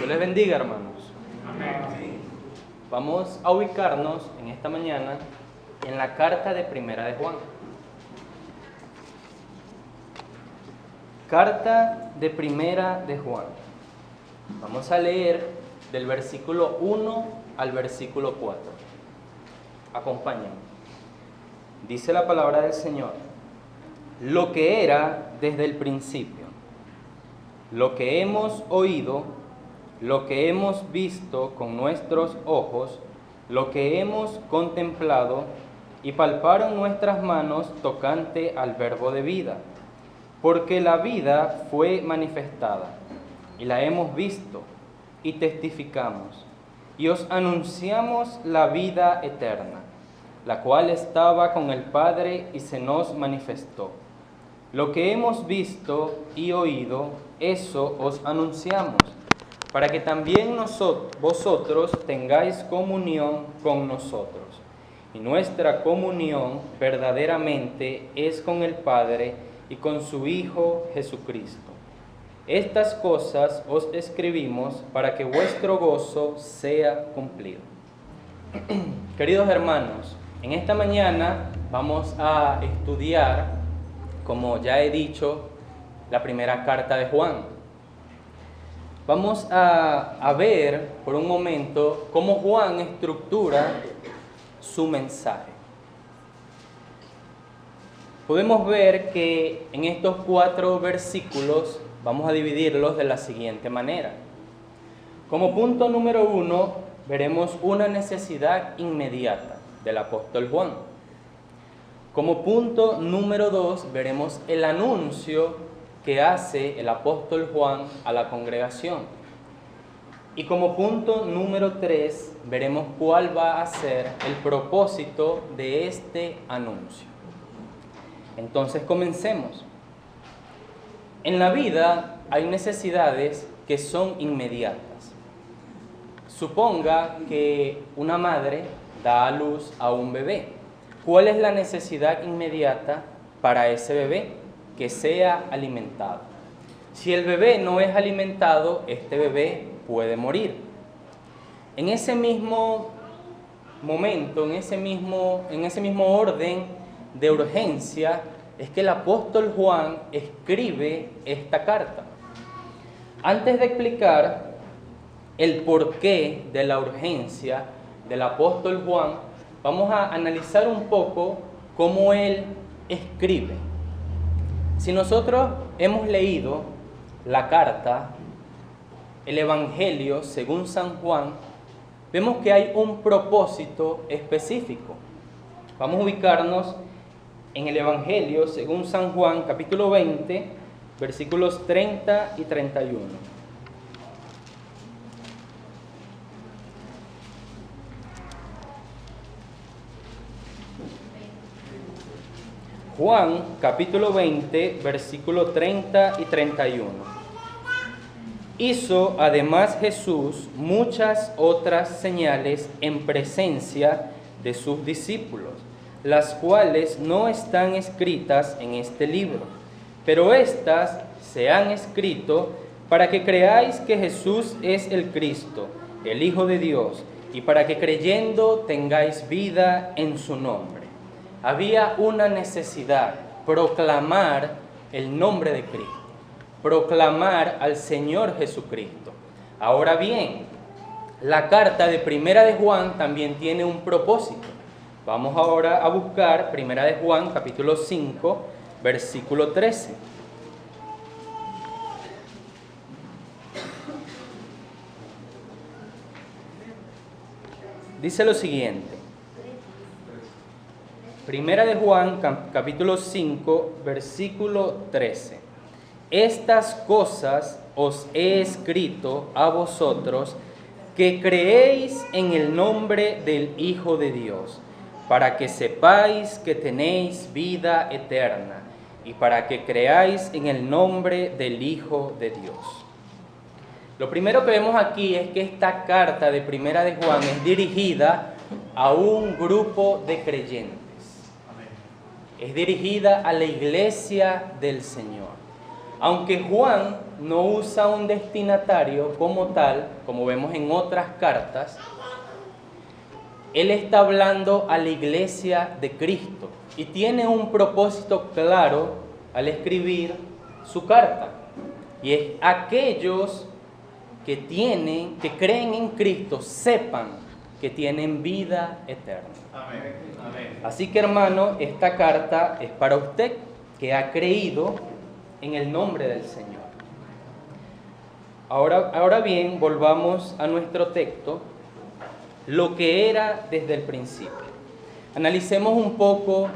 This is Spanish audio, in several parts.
Dios les bendiga, hermanos. Amén. Vamos a ubicarnos en esta mañana en la carta de Primera de Juan. Carta de Primera de Juan. Vamos a leer del versículo 1 al versículo 4. Acompáñenme. Dice la palabra del Señor: lo que era desde el principio, lo que hemos oído, lo que hemos visto con nuestros ojos, lo que hemos contemplado y palparon nuestras manos tocante al verbo de vida. Porque la vida fue manifestada, y la hemos visto, y testificamos, y os anunciamos la vida eterna, la cual estaba con el Padre y se nos manifestó. Lo que hemos visto y oído, eso os anunciamos, para que también vosotros tengáis comunión con nosotros. Y nuestra comunión verdaderamente es con el Padre y con su Hijo Jesucristo. Estas cosas os escribimos para que vuestro gozo sea cumplido. Queridos hermanos, en esta mañana vamos a estudiar, como ya he dicho, la primera carta de Juan. Vamos a ver por un momento cómo Juan estructura su mensaje. Podemos ver que en estos 4 versículos vamos a dividirlos de la siguiente manera. Como punto número 1, veremos una necesidad inmediata del apóstol Juan. Como punto número 2, veremos el anuncio que hace el apóstol Juan a la congregación. Y como punto número 3, veremos cuál va a ser el propósito de este anuncio. Entonces comencemos. En la vida hay necesidades que son inmediatas. Suponga que una madre da a luz a un bebé. ¿Cuál es la necesidad inmediata para ese bebé? Que sea alimentado. Si el bebé no es alimentado, este bebé puede morir. En ese mismo momento, en ese mismo orden de urgencia, es que el apóstol Juan escribe esta carta. Antes de explicar el porqué de la urgencia del apóstol Juan, vamos a analizar un poco cómo él escribe. Si nosotros hemos leído la carta, el Evangelio según San Juan, vemos que hay un propósito específico. Vamos a ubicarnos en el Evangelio según San Juan, capítulo 20, versículos 30 y 31. Juan, capítulo 20, versículo 30 y 31. Hizo además Jesús muchas otras señales en presencia de sus discípulos, las cuales no están escritas en este libro, pero éstas se han escrito para que creáis que Jesús es el Cristo, el Hijo de Dios, y para que creyendo tengáis vida en su nombre. Había una necesidad: proclamar el nombre de Cristo, proclamar al Señor Jesucristo. Ahora bien, la carta de Primera de Juan también tiene un propósito. Vamos ahora a buscar Primera de Juan, capítulo 5, versículo 13. Dice lo siguiente. Primera de Juan, capítulo 5, versículo 13. Estas cosas os he escrito a vosotros que creéis en el nombre del Hijo de Dios, para que sepáis que tenéis vida eterna y para que creáis en el nombre del Hijo de Dios. Lo primero que vemos aquí es que esta carta de Primera de Juan es dirigida a un grupo de creyentes. Es dirigida a la iglesia del Señor, Aunque Juan no usa un destinatario como tal, como vemos en otras cartas, él está hablando a la iglesia de Cristo y tiene un propósito claro al escribir su carta. Y es aquellos que creen en Cristo, sepan que tienen vida eterna. Amén. Amén. Así que, hermano, esta carta es para usted que ha creído en el nombre del Señor. Ahora bien, volvamos a nuestro texto, lo que era desde el principio. Analicemos un poco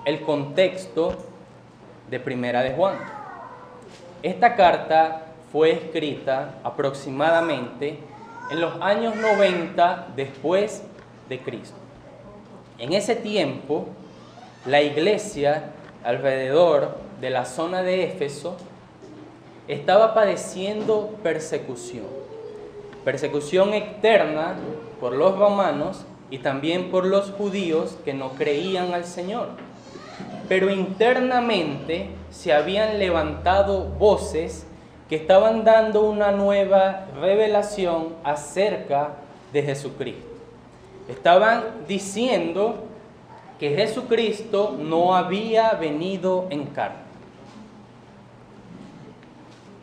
el contexto de Primera de Juan. Esta carta fue escrita aproximadamente en los años 90 después de Cristo. En ese tiempo, la iglesia alrededor de la zona de Éfeso estaba padeciendo persecución externa por los romanos y también por los judíos que no creían al Señor. Pero internamente se habían levantado voces que estaban dando una nueva revelación acerca de Jesucristo. Estaban diciendo que Jesucristo no había venido en carne.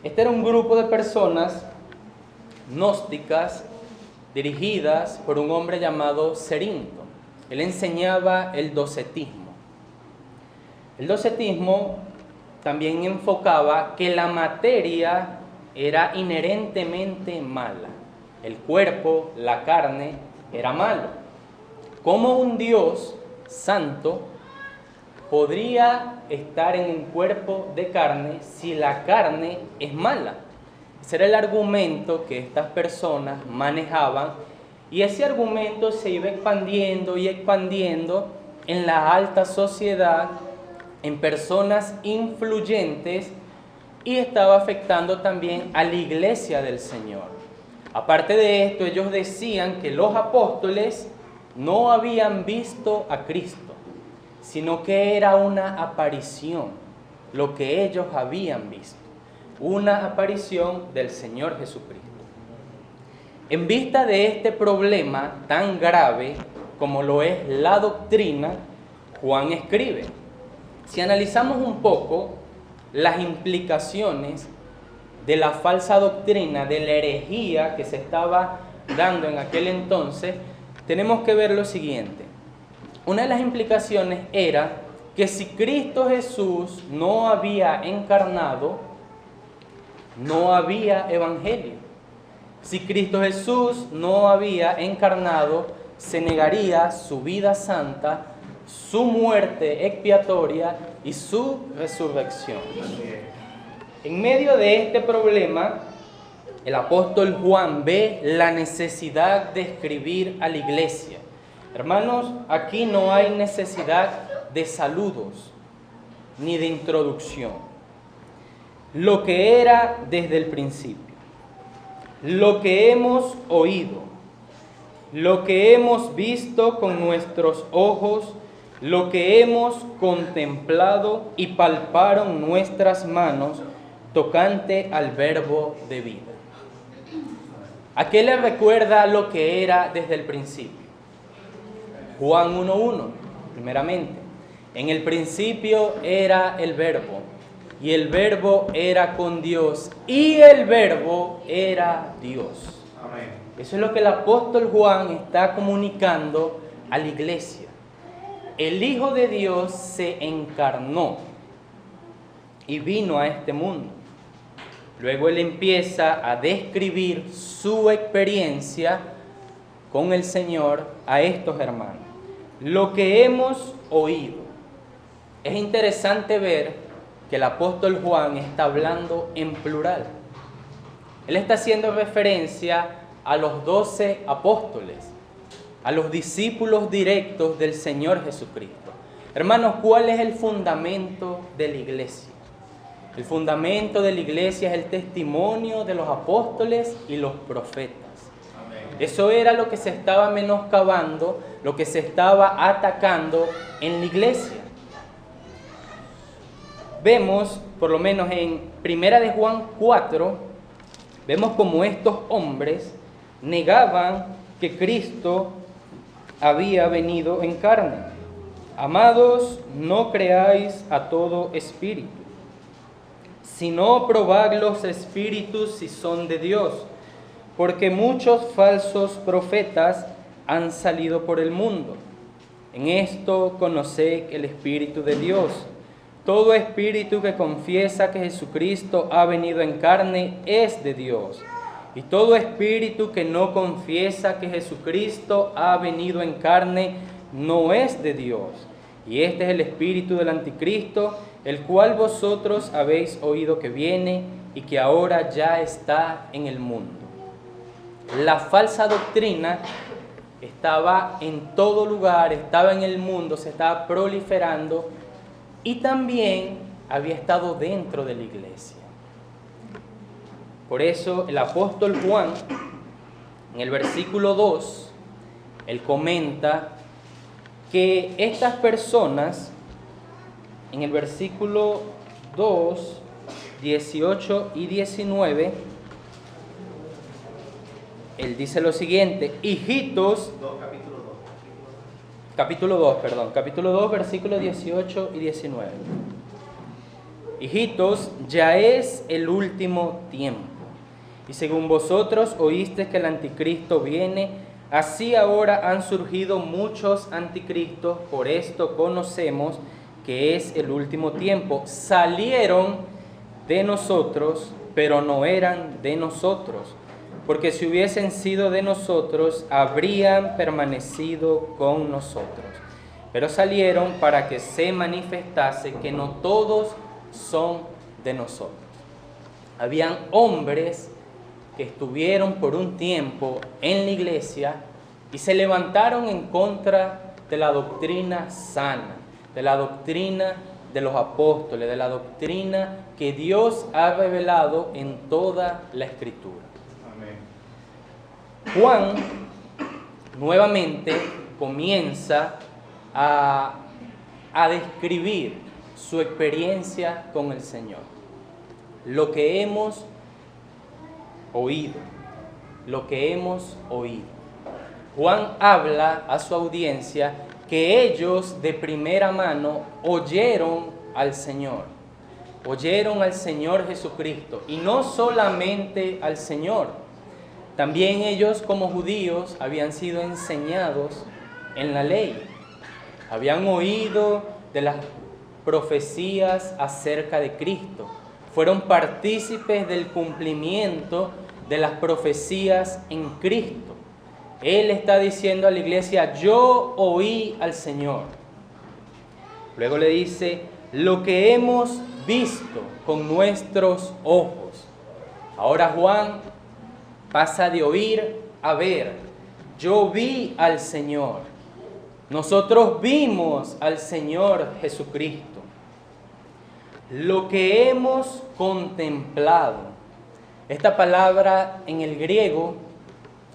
Este era un grupo de personas gnósticas dirigidas por un hombre llamado Cerinto. Él enseñaba el docetismo. El docetismo también enfocaba que la materia era inherentemente mala. El cuerpo, la carne, era malo. ¿Cómo un Dios santo podría estar en un cuerpo de carne si la carne es mala? Ese era el argumento que estas personas manejaban, y ese argumento se iba expandiendo y expandiendo en la alta sociedad, en personas influyentes, y estaba afectando también a la iglesia del Señor. Aparte de esto, ellos decían que los apóstoles no habían visto a Cristo, sino que era una aparición, lo que ellos habían visto, una aparición del Señor Jesucristo. En vista de este problema tan grave como lo es la doctrina, Juan escribe. Si analizamos un poco las implicaciones de la falsa doctrina, de la herejía que se estaba dando en aquel entonces, tenemos que ver lo siguiente. Una de las implicaciones era que si Cristo Jesús no había encarnado, no había evangelio. Si Cristo Jesús no había encarnado, se negaría su vida santa, su muerte expiatoria y su resurrección. En medio de este problema, el apóstol Juan ve la necesidad de escribir a la iglesia. Hermanos, aquí no hay necesidad de saludos ni de introducción. Lo que era desde el principio, lo que hemos oído, lo que hemos visto con nuestros ojos, lo que hemos contemplado y palparon nuestras manos tocante al verbo de vida. ¿A qué le recuerda lo que era desde el principio? Juan 1:1, primeramente. En el principio era el verbo, y el verbo era con Dios, y el verbo era Dios. Amén. Eso es lo que el apóstol Juan está comunicando a la iglesia. El Hijo de Dios se encarnó y vino a este mundo. Luego él empieza a describir su experiencia con el Señor a estos hermanos. Lo que hemos oído. Es interesante ver que el apóstol Juan está hablando en plural. Él está haciendo referencia a los 12 apóstoles, a los discípulos directos del Señor Jesucristo. Hermanos, ¿cuál es el fundamento de la iglesia? El fundamento de la iglesia es el testimonio de los apóstoles y los profetas. Eso era lo que se estaba menoscabando, lo que se estaba atacando en la iglesia. Vemos por lo menos en Primera de Juan 4, vemos como estos hombres negaban que Cristo había venido en carne. Amados, no creáis a todo espíritu, sino probad los espíritus si son de Dios, porque muchos falsos profetas han salido por el mundo. En esto conoced el Espíritu de Dios. Todo espíritu que confiesa que Jesucristo ha venido en carne es de Dios. Y todo espíritu que no confiesa que Jesucristo ha venido en carne no es de Dios. Y este es el espíritu del anticristo, el cual vosotros habéis oído que viene y que ahora ya está en el mundo. La falsa doctrina estaba en todo lugar, estaba en el mundo, se estaba proliferando y también había estado dentro de la iglesia. Por eso el apóstol Juan, en el versículo 2, él comenta que estas personas, en el versículo 2, 18 y 19, él dice lo siguiente: hijitos, capítulo 2, versículos 18 y 19. Hijitos, ya es el último tiempo. Y según vosotros oísteis que el anticristo viene, así ahora han surgido muchos anticristos, por esto conocemos que es el último tiempo. Salieron de nosotros, pero no eran de nosotros, porque si hubiesen sido de nosotros, habrían permanecido con nosotros. Pero salieron para que se manifestase que no todos son de nosotros. Habían hombres que estuvieron por un tiempo en la iglesia y se levantaron en contra de la doctrina sana, de la doctrina de los apóstoles, de la doctrina que Dios ha revelado en toda la Escritura. Amén. Juan nuevamente comienza a describir su experiencia con el Señor. Lo que hemos oído. Juan habla a su audiencia que ellos de primera mano oyeron al Señor Jesucristo, y no solamente al Señor, también ellos como judíos habían sido enseñados en la ley, habían oído de las profecías acerca de Cristo, fueron partícipes del cumplimiento de las profecías en Cristo. Él está diciendo a la iglesia: yo oí al Señor. Luego le dice: lo que hemos visto con nuestros ojos. Ahora Juan pasa de oír a ver. Yo vi al Señor. Nosotros vimos al Señor Jesucristo. Lo que hemos contemplado. Esta palabra en el griego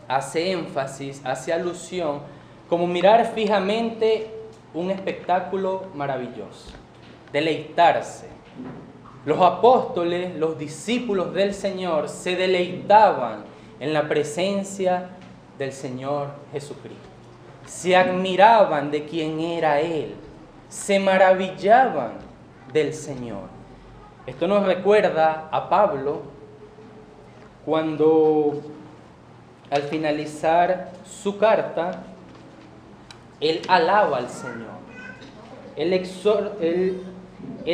hace énfasis, hace alusión, como mirar fijamente un espectáculo maravilloso, deleitarse. Los apóstoles, los discípulos del Señor, se deleitaban en la presencia del Señor Jesucristo. Se admiraban de quién era Él, se maravillaban del Señor. Esto nos recuerda a Pablo cuando al finalizar su carta, él alaba al Señor. Él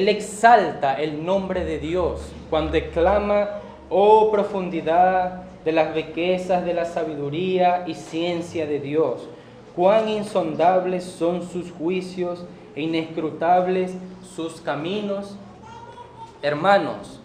exalta el nombre de Dios cuando exclama: oh profundidad de las riquezas de la sabiduría y ciencia de Dios, cuán insondables son sus juicios e inescrutables sus caminos. Hermanos,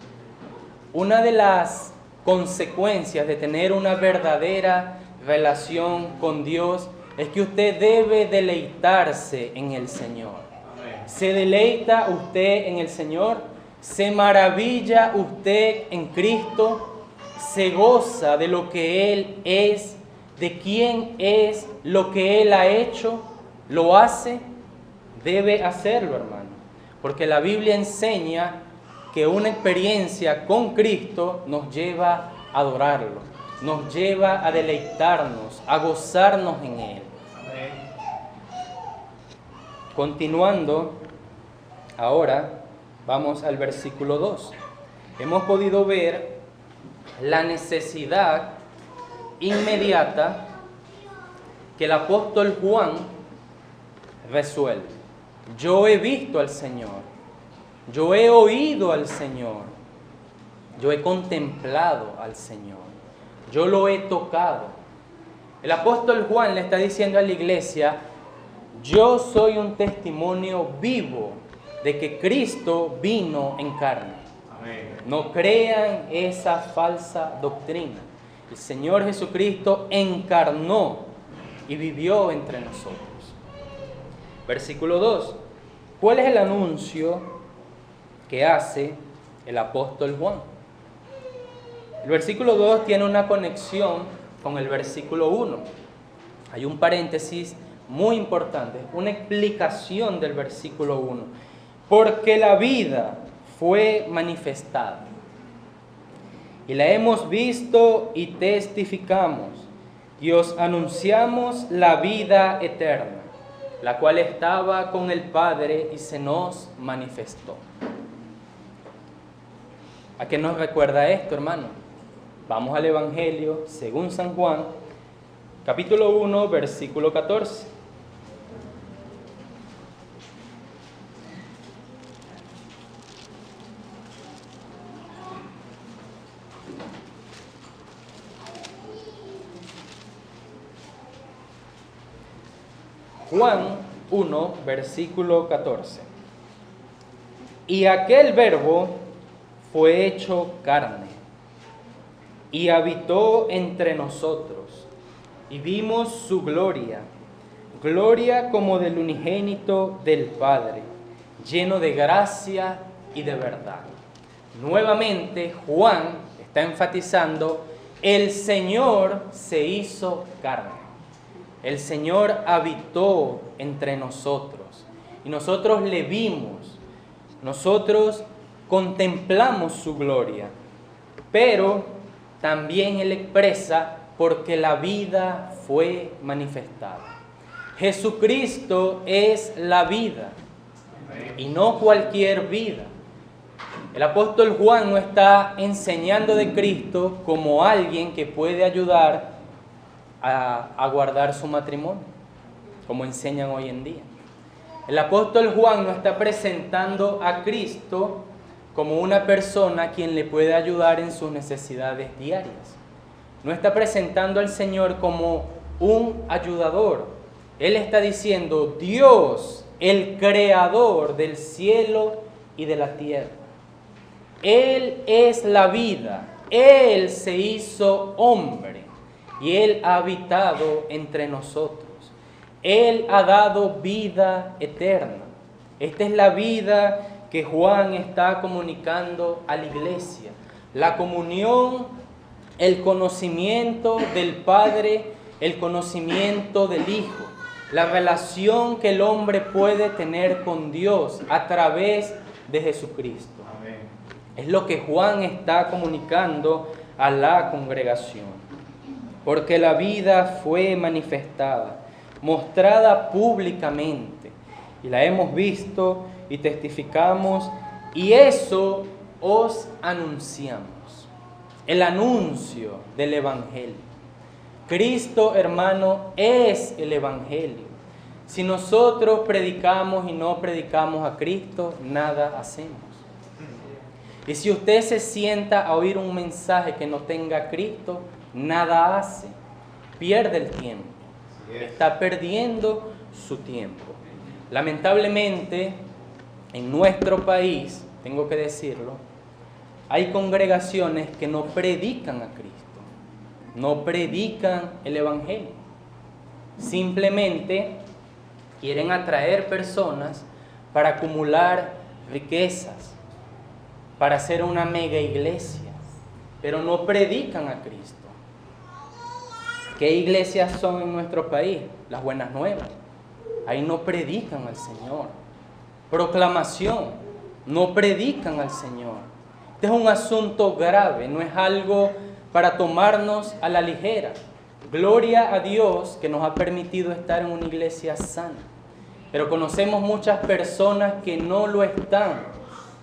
una de las consecuencias de tener una verdadera relación con Dios es que usted debe deleitarse en el Señor. Amén. ¿Se deleita usted en el Señor? ¿Se maravilla usted en Cristo? ¿Se goza de lo que Él es, de quién es, lo que Él ha hecho? ¿Lo hace? Debe hacerlo, hermano, porque la Biblia enseña que una experiencia con Cristo nos lleva a adorarlo, nos lleva a deleitarnos, a gozarnos en Él. Amén. Continuando, ahora vamos al versículo 2. Hemos podido ver la necesidad inmediata que el apóstol Juan resuelve. Yo he visto al Señor, yo he oído al Señor, yo he contemplado al Señor, yo lo he tocado. El apóstol Juan le está diciendo a la iglesia: yo soy un testimonio vivo de que Cristo vino en carne. Amén. No crean esa falsa doctrina. El Señor Jesucristo encarnó y vivió entre nosotros. Versículo 2. ¿Cuál es el anuncio que hace el apóstol Juan? El versículo 2 tiene una conexión con el versículo 1. Hay un paréntesis muy importante, una explicación del versículo 1. Porque la vida fue manifestada, y la hemos visto y testificamos, y os anunciamos la vida eterna, la cual estaba con el Padre y se nos manifestó. ¿A qué nos recuerda esto, hermano? Vamos al Evangelio según San Juan, capítulo 1, versículo 14. Juan 1, versículo 14. Y aquel Verbo fue hecho carne y habitó entre nosotros, y vimos su gloria, gloria como del unigénito del Padre, lleno de gracia y de verdad. Nuevamente Juan está enfatizando: el Señor se hizo carne. El Señor habitó entre nosotros y nosotros le vimos, nosotros contemplamos su gloria, pero también Él expresa: porque la vida fue manifestada. Jesucristo es la vida y no cualquier vida. El apóstol Juan no está enseñando de Cristo como alguien que puede ayudar a guardar su matrimonio, como enseñan hoy en día. El apóstol Juan no está presentando a Cristo como una persona a quien le puede ayudar en sus necesidades diarias. No está presentando al Señor como un ayudador. Él está diciendo: Dios, el creador del cielo y de la tierra. Él es la vida. Él se hizo hombre y Él ha habitado entre nosotros. Él ha dado vida eterna. Esta es la vida que Juan está comunicando a la iglesia. La comunión, el conocimiento del Padre, el conocimiento del Hijo. La relación que el hombre puede tener con Dios a través de Jesucristo. Amén. Es lo que Juan está comunicando a la congregación. Porque la vida fue manifestada, mostrada públicamente, y la hemos visto y testificamos, y eso os anunciamos. El anuncio del Evangelio. Cristo, hermano, es el Evangelio. Si nosotros predicamos y no predicamos a Cristo, nada hacemos. Y si usted se sienta a oír un mensaje que no tenga a Cristo, nada hace, pierde el tiempo, está perdiendo su tiempo. Lamentablemente, en nuestro país, tengo que decirlo, hay congregaciones que no predican a Cristo, no predican el Evangelio. Simplemente quieren atraer personas para acumular riquezas, para hacer una mega iglesia, pero no predican a Cristo. ¿Qué iglesias son en nuestro país? Las Buenas Nuevas. Ahí no predican al Señor. Proclamación. no predican al Señor. Este es un asunto grave, no es algo para tomarnos a la ligera. Gloria a Dios que nos ha permitido estar en una iglesia sana. Pero conocemos muchas personas que no lo están.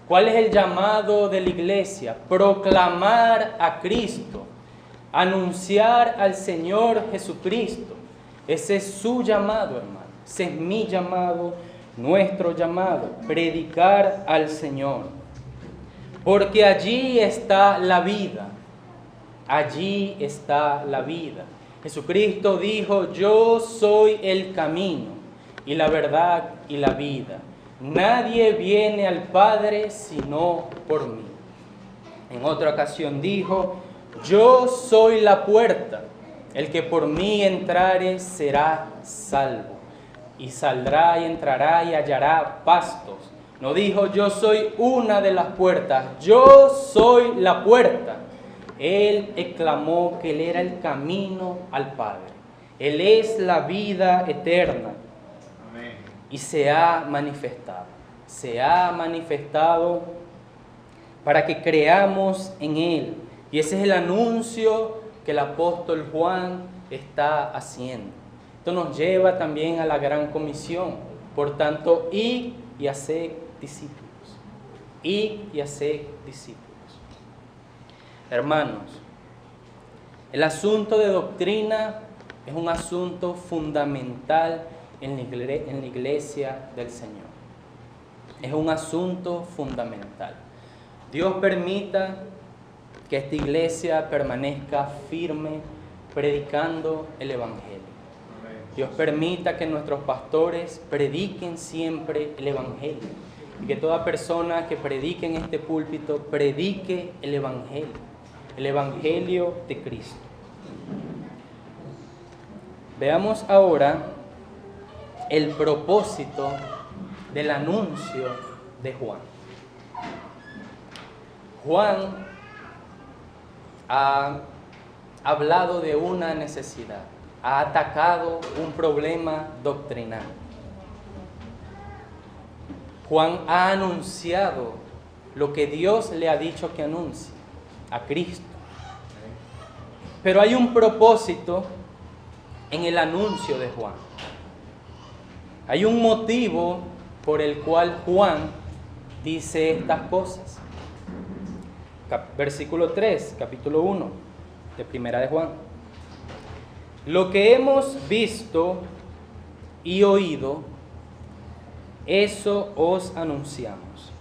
¿Cuál es el llamado de la iglesia? Proclamar a Cristo, anunciar al Señor Jesucristo. Ese es su llamado, hermano. Ese es mi llamado, nuestro llamado, predicar al Señor. Porque allí está la vida. Allí está la vida. Jesucristo dijo: yo soy el camino y la verdad y la vida. Nadie viene al Padre sino por mí. En otra ocasión dijo: yo soy la puerta. El que por mí entrare será salvo. Y saldrá y entrará y hallará pastos. No dijo: yo soy una de las puertas. Yo soy la puerta. Él exclamó que Él era el camino al Padre. Él es la vida eterna. Amén. Y se ha manifestado. Se ha manifestado para que creamos en Él. Y ese es el anuncio que el apóstol Juan está haciendo. Esto nos lleva también a la gran comisión. Por tanto, id y haced discípulos. Id y haced discípulos. Hermanos, el asunto de doctrina es un asunto fundamental en la iglesia del Señor. Es un asunto fundamental. Dios permita que esta iglesia permanezca firme predicando el Evangelio. Dios permita que nuestros pastores prediquen siempre el Evangelio. Y que toda persona que predique en este púlpito predique el Evangelio de Cristo. Veamos ahora el propósito del anuncio de Juan. Juan ha hablado de una necesidad, ha atacado un problema doctrinal. Juan ha anunciado lo que Dios le ha dicho que anuncie, a Cristo. Pero hay un propósito en el anuncio de Juan. Hay un motivo por el cual Juan dice estas cosas. Versículo 3, capítulo 1 de Primera de Juan. Lo que hemos visto y oído, eso os anunciamos,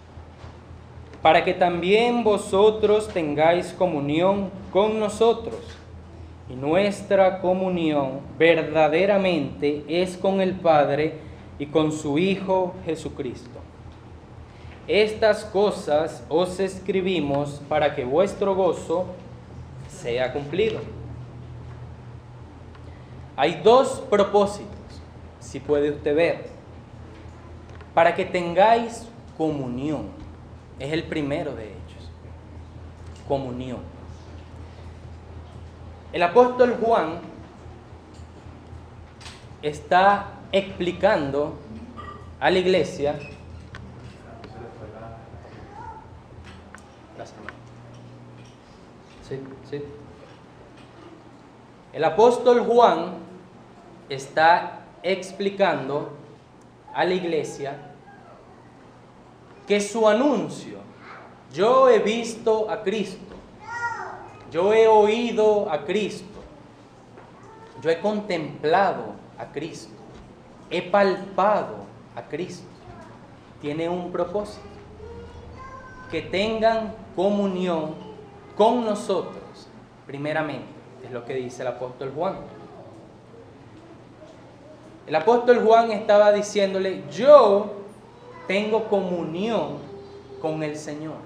para que también vosotros tengáis comunión con nosotros. Y nuestra comunión verdaderamente es con el Padre y con su Hijo Jesucristo. Estas cosas os escribimos para que vuestro gozo sea cumplido. Hay dos propósitos, si puede usted ver, para que tengáis comunión. Es el primero de ellos, comunión. El apóstol Juan está explicando a la iglesia. Sí. El apóstol Juan está explicando a la iglesia que su anuncio: yo he visto a Cristo, yo he oído a Cristo, yo he contemplado a Cristo, he palpado a Cristo, tiene un propósito: que tengan comunión con nosotros, primeramente, es lo que dice el apóstol Juan. El apóstol Juan estaba diciéndole: yo tengo comunión con el Señor.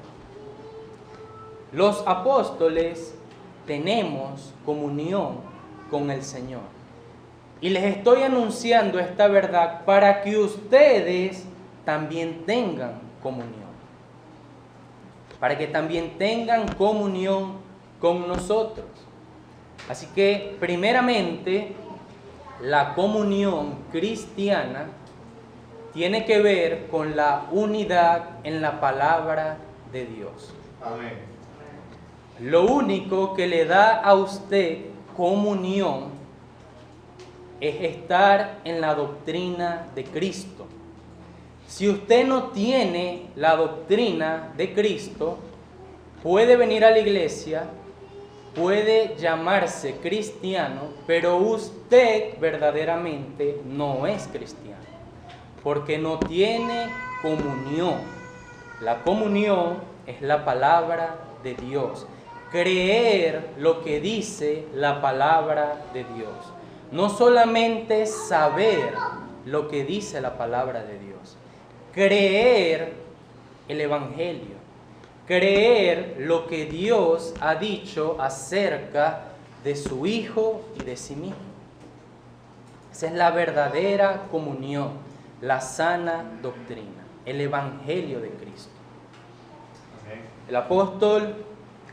Los apóstoles tenemos comunión con el Señor. Y les estoy anunciando esta verdad para que ustedes también tengan comunión. Para que también tengan comunión con nosotros. Así que, primeramente, la comunión cristiana tiene que ver con la unidad en la palabra de Dios. Amén. Lo único que le da a usted comunión es estar en la doctrina de Cristo. Si usted no tiene la doctrina de Cristo, puede venir a la iglesia, puede llamarse cristiano, pero usted verdaderamente no es cristiano, porque no tiene comunión. La comunión es la palabra de Dios. Creer lo que dice la palabra de Dios. No solamente saber lo que dice la palabra de Dios. Creer el Evangelio. Creer lo que Dios ha dicho acerca de su Hijo y de sí mismo. Esa es la verdadera comunión, la sana doctrina, el Evangelio de Cristo. El apóstol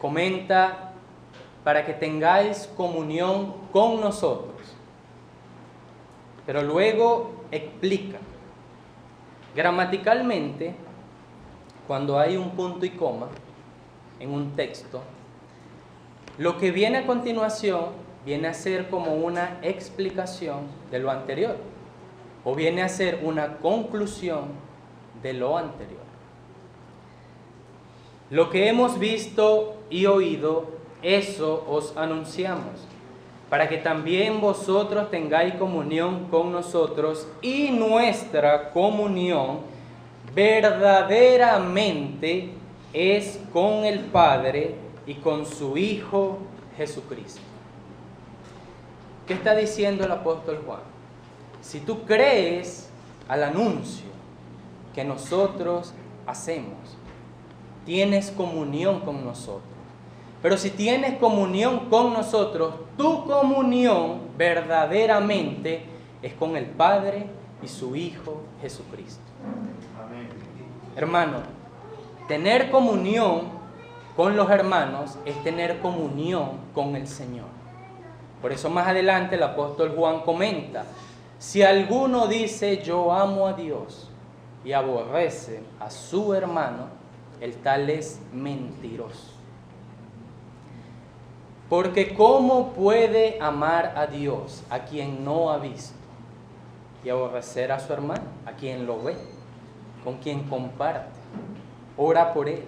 comenta: para que tengáis comunión con nosotros. Pero luego explica. Gramaticalmente, cuando hay un punto y coma en un texto, lo que viene a continuación viene a ser como una explicación de lo anterior, o viene a ser una conclusión de lo anterior. Lo que hemos visto y oído, eso os anunciamos, para que también vosotros tengáis comunión con nosotros, y nuestra comunión verdaderamente es con el Padre y con su Hijo Jesucristo. ¿Qué está diciendo el apóstol Juan? Si tú crees al anuncio que nosotros hacemos, tienes comunión con nosotros. Pero si tienes comunión con nosotros, tu comunión verdaderamente es con el Padre y su Hijo Jesucristo. Amén. Hermano, tener comunión con los hermanos es tener comunión con el Señor. Por eso más adelante el apóstol Juan comenta: si alguno dice yo amo a Dios y aborrece a su hermano, el tal es mentiroso. Porque ¿cómo puede amar a Dios a quien no ha visto? Y aborrecer a su hermano, a quien lo ve, con quien comparte, ora por él.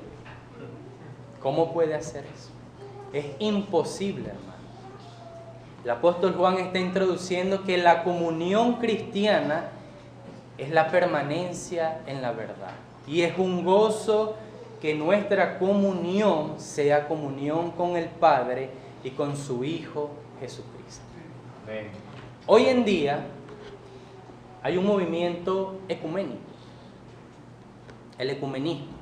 ¿Cómo puede hacer eso? Es imposible, hermano. El apóstol Juan está introduciendo que la comunión cristiana es la permanencia en la verdad. Y es un gozo que nuestra comunión sea comunión con el Padre y con su Hijo Jesucristo. Amén. Hoy en día hay un movimiento ecuménico, el ecumenismo.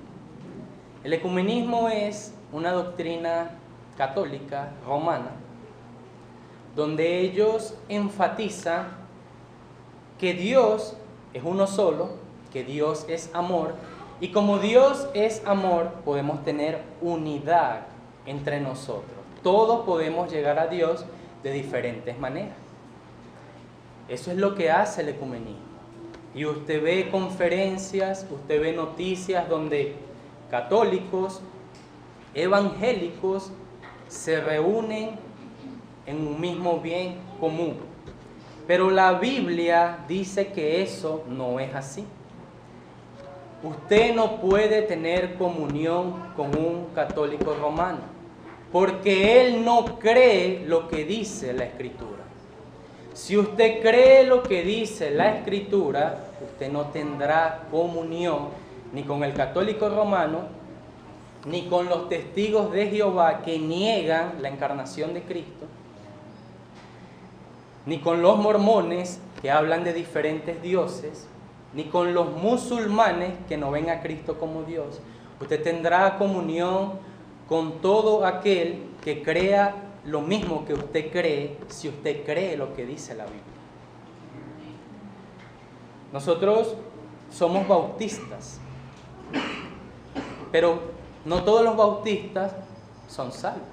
El ecumenismo es una doctrina católica romana donde ellos enfatizan que Dios es uno solo, que Dios es amor, y como Dios es amor, podemos tener unidad entre nosotros. Todos podemos llegar a Dios de diferentes maneras. Eso es lo que hace el ecumenismo. Y usted ve conferencias, usted ve noticias donde católicos, evangélicos se reúnen en un mismo bien común. Pero la Biblia dice que eso no es así. Usted no puede tener comunión con un católico romano, porque él no cree lo que dice la Escritura. Si usted cree lo que dice la Escritura, usted no tendrá comunión ni con el católico romano, ni con los testigos de Jehová que niegan la encarnación de Cristo, ni con los mormones que hablan de diferentes dioses, ni con los musulmanes que no ven a Cristo como Dios. Usted tendrá comunión con todo aquel que crea lo mismo que usted cree, si usted cree lo que dice la Biblia. Nosotros somos bautistas, pero no todos los bautistas son salvos,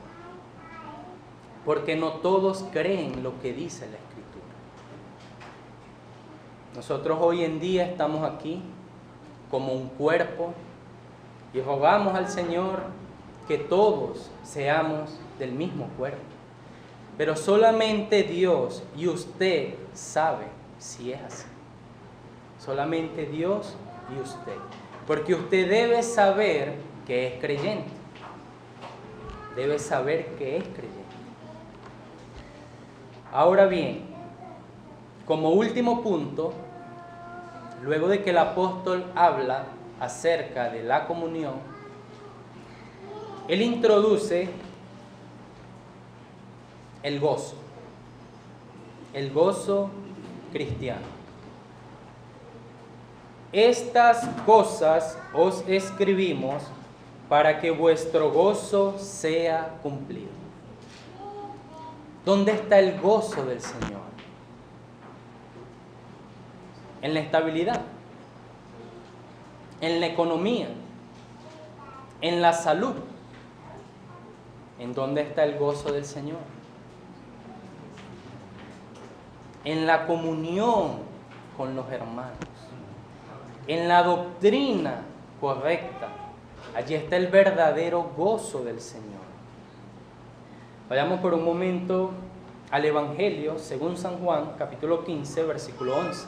porque no todos creen lo que dice la Escritura. Nosotros hoy en día estamos aquí como un cuerpo y rogamos al Señor que todos seamos del mismo cuerpo. Pero solamente Dios y usted sabe si es así. Solamente Dios y usted. Porque usted debe saber que es creyente. Debe saber que es creyente. Ahora bien, como último punto, luego de que el apóstol habla acerca de la comunión, él introduce el gozo cristiano. Estas cosas os escribimos para que vuestro gozo sea cumplido. ¿Dónde está el gozo del Señor? En la estabilidad, en la economía, en la salud. ¿En dónde está el gozo del Señor? En la comunión con los hermanos, en la doctrina correcta. Allí está el verdadero gozo del Señor. Vayamos por un momento al Evangelio según San Juan, capítulo 15, versículo 11.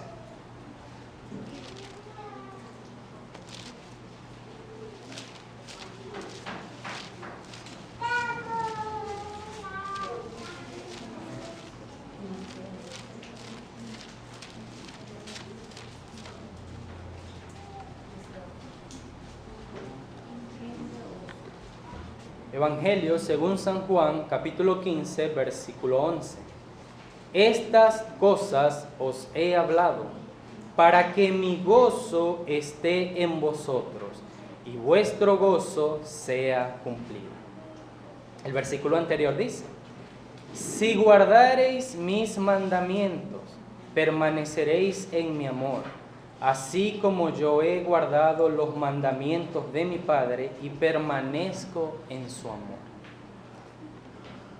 Evangelio según San Juan, capítulo 15, versículo 11. Estas cosas os he hablado, para que mi gozo esté en vosotros y vuestro gozo sea cumplido. El versículo anterior dice: si guardareis mis mandamientos, permaneceréis en mi amor, así como yo he guardado los mandamientos de mi Padre y permanezco en su amor.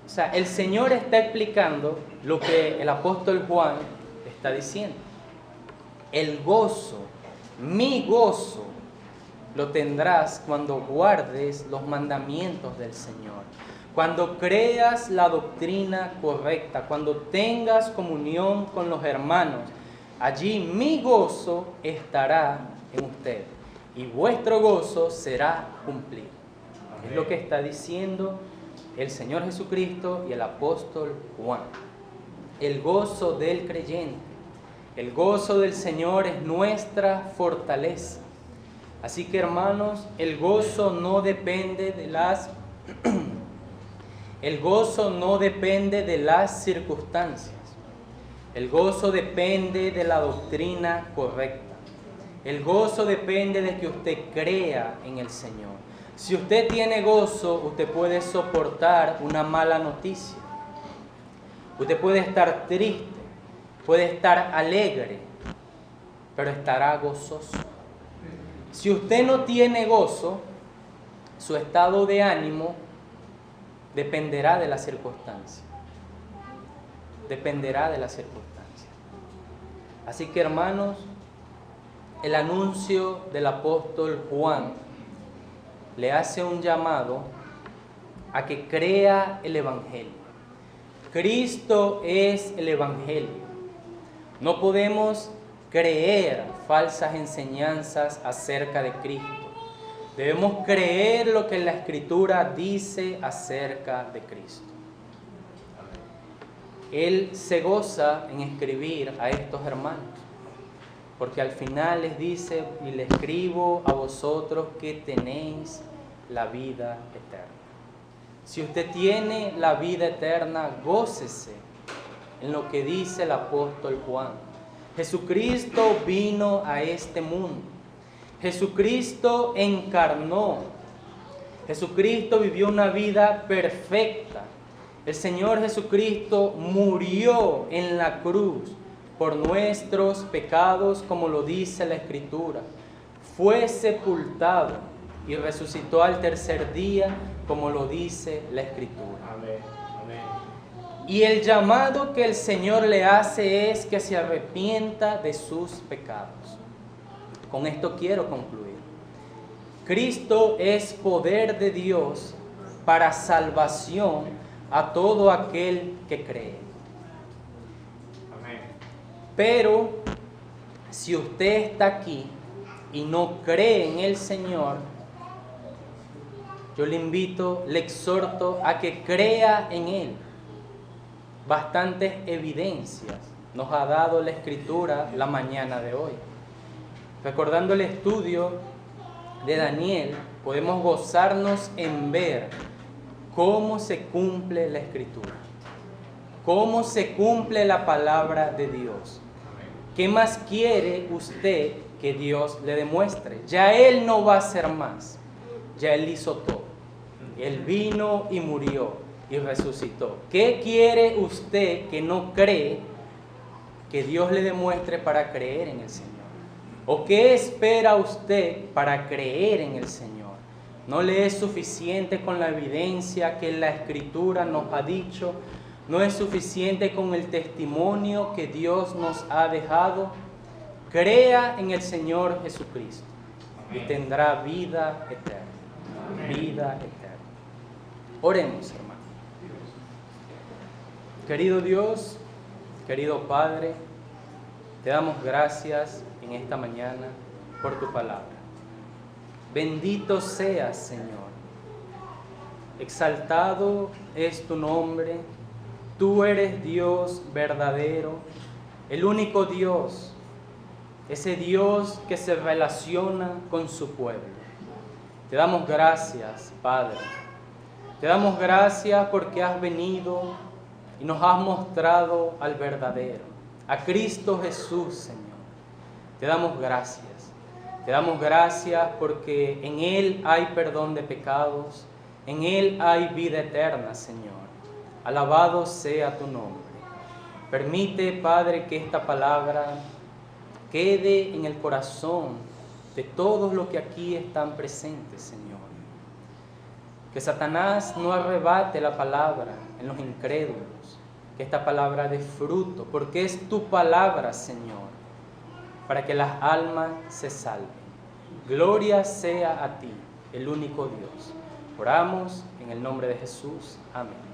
O sea, el Señor está explicando lo que el apóstol Juan está diciendo. El gozo, mi gozo, lo tendrás cuando guardes los mandamientos del Señor. Cuando creas la doctrina correcta, cuando tengas comunión con los hermanos, allí mi gozo estará en usted y vuestro gozo será cumplido. Amén. Es lo que está diciendo el Señor Jesucristo y el apóstol Juan. El gozo del creyente, el gozo del Señor es nuestra fortaleza. Así que, hermanos, el gozo no depende de las circunstancias. El gozo depende de la doctrina correcta. El gozo depende de que usted crea en el Señor. Si usted tiene gozo, usted puede soportar una mala noticia. Usted puede estar triste, puede estar alegre, pero estará gozoso. Si usted no tiene gozo, su estado de ánimo dependerá de la circunstancia. Dependerá de la circunstancia. Así que, hermanos, el anuncio del apóstol Juan le hace un llamado a que crea el Evangelio. Cristo es el Evangelio. No podemos creer falsas enseñanzas acerca de Cristo. Debemos creer lo que la Escritura dice acerca de Cristo. Él se goza en escribir a estos hermanos, porque al final les dice: y le escribo a vosotros que tenéis la vida eterna. Si usted tiene la vida eterna, gócese en lo que dice el apóstol Juan. Jesucristo vino a este mundo. Jesucristo encarnó. Jesucristo vivió una vida perfecta. El Señor Jesucristo murió en la cruz por nuestros pecados, como lo dice la Escritura. Fue sepultado y resucitó al tercer día, como lo dice la Escritura. Amén. Amén. Y el llamado que el Señor le hace es que se arrepienta de sus pecados. Con esto quiero concluir. Cristo es poder de Dios para salvación a todo aquel que cree. Amén. Pero si usted está aquí y no cree en el Señor, yo le invito, le exhorto a que crea en Él. Bastantes evidencias nos ha dado la Escritura la mañana de hoy. Recordando el estudio de Daniel, podemos gozarnos en ver cómo se cumple la Escritura, cómo se cumple la palabra de Dios. ¿Qué más quiere usted que Dios le demuestre? Ya Él no va a hacer más, ya Él hizo todo. Él vino y murió y resucitó. ¿Qué quiere usted que no cree que Dios le demuestre para creer en el Señor? ¿O qué espera usted para creer en el Señor? ¿No le es suficiente con la evidencia que la Escritura nos ha dicho? ¿No es suficiente con el testimonio que Dios nos ha dejado? Crea en el Señor Jesucristo y tendrá vida eterna. Vida eterna. Oremos, hermano. Querido Dios, querido Padre, te damos gracias en esta mañana por tu palabra. Bendito seas, Señor. Exaltado es tu nombre. Tú eres Dios verdadero, el único Dios, ese Dios que se relaciona con su pueblo. Te damos gracias, Padre. Te damos gracias porque has venido y nos has mostrado al verdadero, a Cristo Jesús, Señor. Te damos gracias. Te damos gracias porque en Él hay perdón de pecados, en Él hay vida eterna, Señor. Alabado sea tu nombre. Permite, Padre, que esta palabra quede en el corazón de todos los que aquí están presentes, Señor. Que Satanás no arrebate la palabra en los incrédulos, que esta palabra dé fruto, porque es tu palabra, Señor, para que las almas se salven. Gloria sea a ti, el único Dios. Oramos en el nombre de Jesús. Amén.